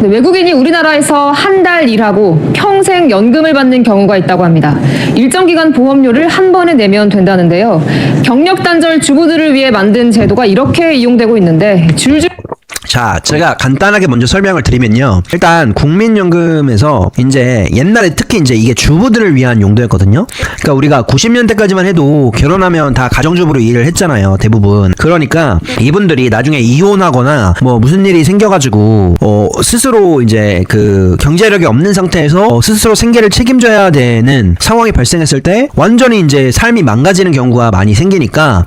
외국인이 우리나라에서 한 달 일하고 평생 연금을 받는 경우가 있다고 합니다. 일정 기간 보험료를 한 번에 내면 된다는데요. 경력 단절 주부들을 위해 만든 제도가 이렇게 이용되고 있는데 줄줄 자, 제가 간단하게 먼저 설명을 드리면요. 일단 국민연금에서 이제 옛날에 특히 이제 이게 주부들을 위한 용도였거든요. 그러니까 우리가 90년대까지만 해도 결혼하면 다 가정주부로 일을 했잖아요. 대부분. 그러니까 이분들이 나중에 이혼하거나 뭐 무슨 일이 생겨가지고 스스로 이제 그 경제력이 없는 상태에서 스스로 생계를 책임져야 되는 상황이 발생했을 때 완전히 이제 삶이 망가지는 경우가 많이 생기니까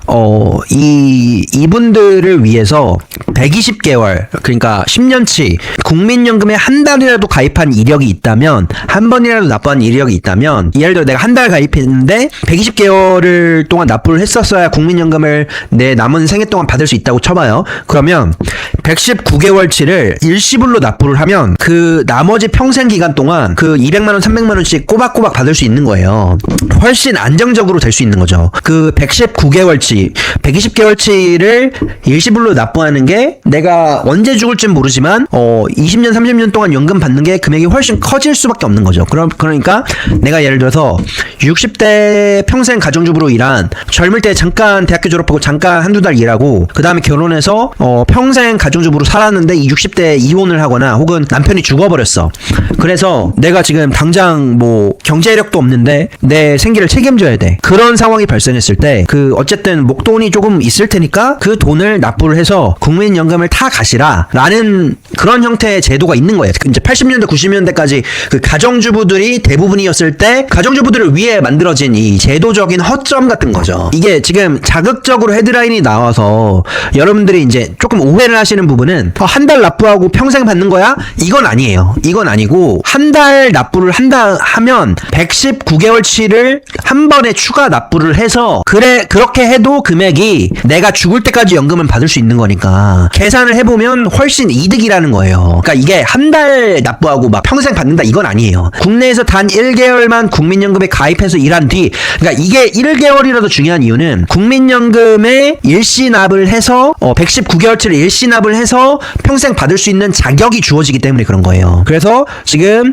이분들을 위해서 120개월 그러니까 10년치 국민연금에 한 달이라도 가입한 이력이 있다면 한 번이라도 납부한 이력이 있다면 예를 들어 내가 한 달 가입했는데 120개월을 동안 납부를 했었어야 국민연금을 내 남은 생애 동안 받을 수 있다고 쳐봐요. 그러면 119개월치를 일시불로 납부를 하면 그 나머지 평생 기간 동안 그 200만원 300만원씩 꼬박꼬박 받을 수 있는 거예요. 훨씬 안정적으로 될 수 있는 거죠. 그 119개월치 120개월치를 일시불로 납부하는 게 내가 언제 죽을진 모르지만 20년 30년 동안 연금 받는 게 금액이 훨씬 커질 수밖에 없는 거죠. 그러니까 내가 예를 들어서 60대 평생 가정주부로 일한 젊을 때 잠깐 대학교 졸업하고 잠깐 한두 달 일하고 그 다음에 결혼해서 평생 가정주부로 살았는데 60대에 이혼을 하거나 혹은 남편이 죽어버렸어. 그래서 내가 지금 당장 뭐 경제력도 없는데 내 생계를 책임져야 돼. 그런 상황이 발생했을 때 그 어쨌든 목돈이 조금 있을 테니까 그 돈을 납부를 해서 국민연금을 타 가시라 라는 그런 형태의 제도가 있는 거예요. 이제 80년대 90년대까지 그 가정주부들이 대부분이었을 때 가정주부들을 위해 만들어진 이 제도적인 허점 같은 거죠. 이게 지금 자극적으로 헤드라인이 나와서 여러분들이 이제 조금 오해를 하시는 부분은 한 달 납부하고 평생 받는 거야? 이건 아니에요. 이건 아니고 한 달 납부를 한다 하면 119개월치를 한 번에 추가 납부를 해서 그렇게 해도 금액이 내가 죽을 때까지 연금을 받을 수 있는 거니까 계산을 해보면 훨씬 이득이라는 거예요. 그러니까 이게 한 달 납부하고 막 평생 받는다 이건 아니에요. 국내에서 단 1개월만 국민연금에 가입해서 일한 뒤 그러니까 이게 1개월이라도 중요한 이유는 국민연금에 일시납을 해서 119개월치를 일시납을 해서 평생 받을 수 있는 자격이 주어지기 때문에 그런 거예요. 그래서 지금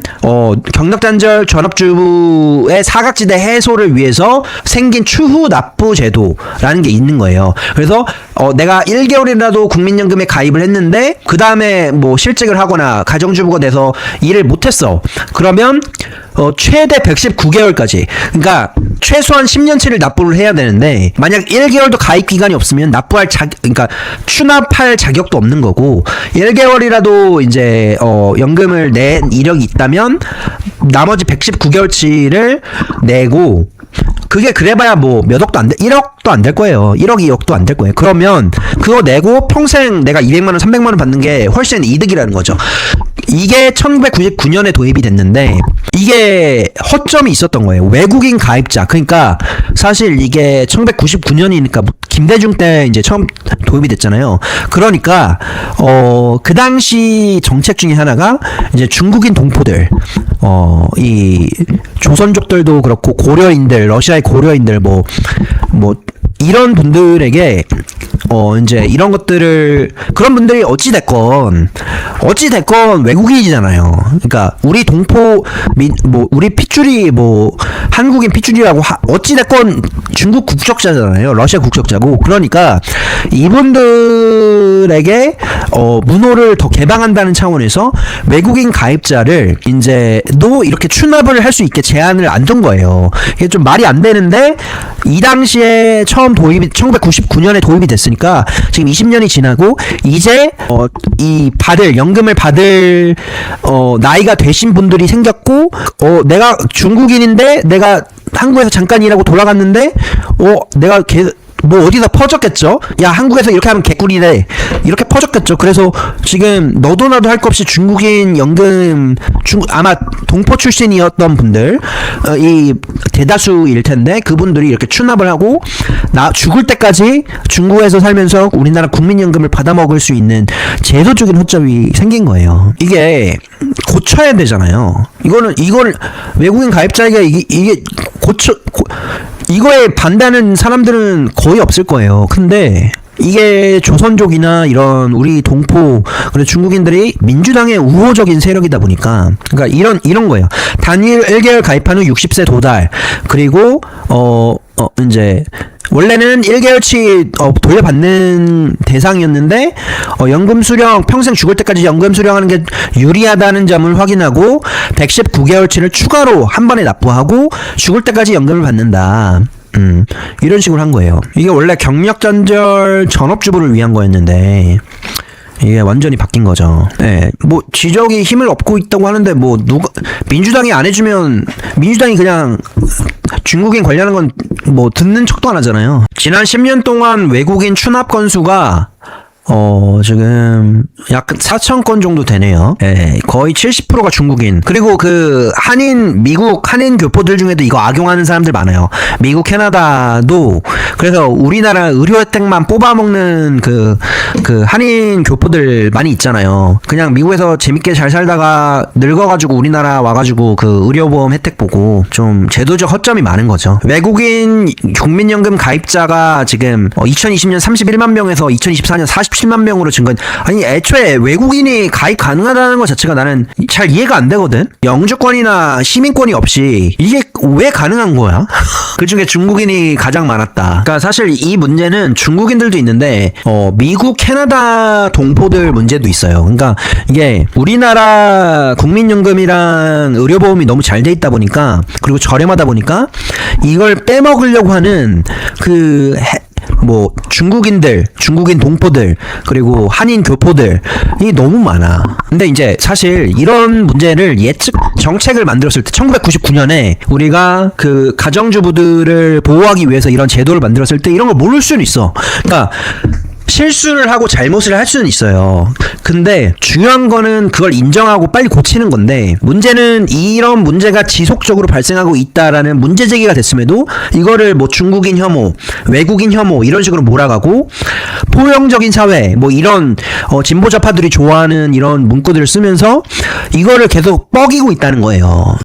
경력단절 전업주부의 사각지대 해소를 위해서 생긴 추후 납부 제도라는 게 있는 거예요. 그래서 내가 1개월이라도 국민연금에 가입을 했는데 그 다음에 뭐 실직을 하거나 가정주부가 돼서 일을 못했어. 그러면 최대 119개월까지 그러니까 최소한 10년치를 납부를 해야 되는데 만약 1개월도 가입 기간이 없으면 그러니까 추납할 자격도 없는 거고 1개월이라도 이제 연금을 낸 이력이 있다면 나머지 119개월치를 내고 그게 그래봐야 뭐 몇 억도 안 돼, 1억도 안 될 거예요. 1억, 2억도 안 될 거예요. 그러면 그거 내고 평생 내가 200만원, 300만원 받는 게 훨씬 이득이라는 거죠. 이게 1999년에 도입이 됐는데 이게 허점이 있었던 거예요. 외국인 가입자. 그러니까 사실 이게 1999년이니까 김대중 때 이제 처음 도입이 됐잖아요. 그러니까 그 당시 정책 중에 하나가 이제 중국인 동포들 이 조선족들도 그렇고 고려인들, 러시아의 고려인들 뭐 이런 분들에게 이제 이런 것들을 그런 분들이 어찌됐건 외국인이잖아요. 그러니까 우리 동포 우리 핏줄이 한국인 핏줄이라고 어찌됐건 중국 국적자잖아요. 러시아 국적자고. 그러니까 이분들에게 문호를 더 개방한다는 차원에서 외국인 가입자를 이제도 이렇게 추납을 할 수 있게 제한을 안 둔 거예요. 이게 좀 말이 안 되는데 이 당시에 처음 1999년에 도입이 됐으니까 지금 20년이 지나고 이제 이 연금을 받을 나이가 되신 분들이 생겼고 내가 중국인인데 내가 한국에서 잠깐 일하고 돌아갔는데 내가 뭐 어디다 퍼졌겠죠? 야, 한국에서 이렇게 하면 개꿀이래. 이렇게 퍼졌겠죠. 그래서 지금 너도 나도 할 것 없이 중국인 연금 아마 동포 출신이었던 분들 이 대다수일 텐데 그분들이 이렇게 추납을 하고 나 죽을 때까지 중국에서 살면서 우리나라 국민연금을 받아먹을 수 있는 제도적인 허점이 생긴 거예요. 이게 고쳐야 되잖아요. 이걸 외국인 가입자에게 이게 이거에 반대하는 사람들은 거의 없을 거예요. 근데 이게 조선족이나 이런 우리 동포 그리고 중국인들이 민주당의 우호적인 세력이다 보니까 그러니까 이런 거예요. 단일 1개월 가입한 후 60세 도달 그리고 이제 원래는 1개월치 돌려받는 대상이었는데 연금 수령 평생 죽을 때까지 연금 수령하는 게 유리하다는 점을 확인하고 119개월치를 추가로 한 번에 납부하고 죽을 때까지 연금을 받는다. 이런 식으로 한 거예요. 이게 원래 경력단절 전업주부를 위한 거였는데 이게 완전히 바뀐 거죠. 예, 뭐 지적이 힘을 얻고 있다고 하는데 뭐 누가 민주당이 안 해주면 민주당이 그냥 중국인 관련한 건 뭐 듣는 척도 안 하잖아요. 지난 10년 동안 외국인 추납 건수가 지금 약 4,000건 정도 되네요. 예, 거의 70%가 중국인. 그리고 그 미국 한인 교포들 중에도 이거 악용하는 사람들 많아요. 미국, 캐나다도 그래서 우리나라 의료 혜택만 뽑아먹는 그 한인 교포들 많이 있잖아요. 그냥 미국에서 재밌게 잘 살다가 늙어가지고 우리나라 와가지고 그 의료보험 혜택 보고 좀 제도적 허점이 많은 거죠. 외국인 국민연금 가입자가 지금 2020년 31만 명에서 2024년 47만 명으로 증가한. 아니 애초에 외국인이 가입 가능하다는 것 자체가 나는 잘 이해가 안 되거든. 영주권이나 시민권이 없이 이게 왜 가능한 거야? 그중에 중국인이 가장 많았다. 그러니까 사실 이 문제는 중국인들도 있는데 미국, 캐나다 동포들 문제도 있어요. 그러니까 이게 우리나라 국민연금이랑 의료보험이 너무 잘 돼 있다 보니까 그리고 저렴하다 보니까 이걸 빼먹으려고 하는 중국인 동포들 그리고 한인 교포들이 너무 많아. 근데 이제 사실 이런 문제를 정책을 만들었을 때 1999년에 우리가 그 가정주부들을 보호하기 위해서 이런 제도를 만들었을 때 이런 걸 모를 수는 있어. 그러니까 실수를 하고 잘못을 할 수는 있어요. 근데 중요한 거는 그걸 인정하고 빨리 고치는 건데 문제는 이런 문제가 지속적으로 발생하고 있다라는 문제 제기가 됐음에도 이거를 뭐 중국인 혐오, 외국인 혐오 이런 식으로 몰아가고 포용적인 사회 뭐 이런 진보 좌파들이 좋아하는 이런 문구들을 쓰면서 이거를 계속 뻐기고 있다는 거예요.